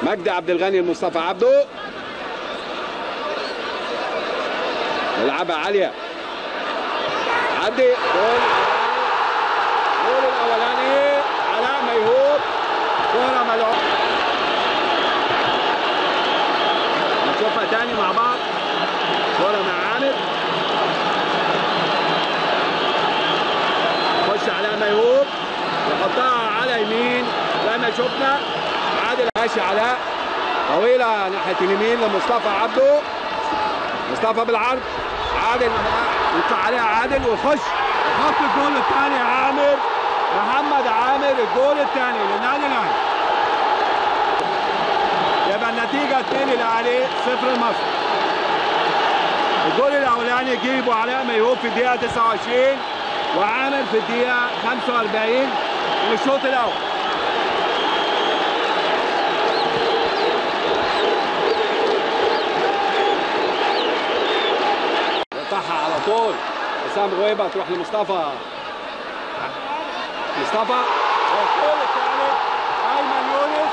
مجدي عبد الغني لمصطفى عبده، يلعبها عاليه، عدي جول الاولاني علاء ميهوب، كوره ملعوبه. نشوفها تاني مع بعض، كوره مع عامر، خش علاء ميهوب يحطها على يمين زي ما شفنا. عادل ماشي علاء، طويله ناحيه اليمين لمصطفى عبده، مصطفى بالعرض، عادل يطلع عليها عادل ويخش يحط الجول الثاني. عامر محمد عامر الجول الثاني للنادي الاهلي. يبقى النتيجه 2 للاهلي 0 لمصر. الجول الاولاني جيبه علاء ميهوب في الدقيقه 29 وعامر في الدقيقه 45 من الشوط الاول. يقطعها على طول حسام غويبه، تروح لمصطفى، مصطفى والجول الثالث ايمن يونس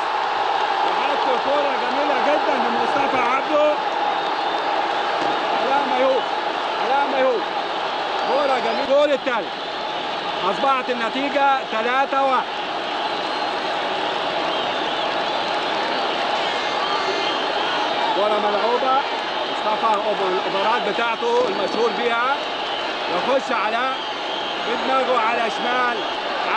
يحط كوره جميله جدا لمصطفى عبده. علاء ميهوب كوره جميله. الجول الثالث، اصبحت النتيجه 3-1. كوره ملعوبه، مصطفى الاوفرات بتاعته المشهور بيها، يخش علاء بدماغه على شمال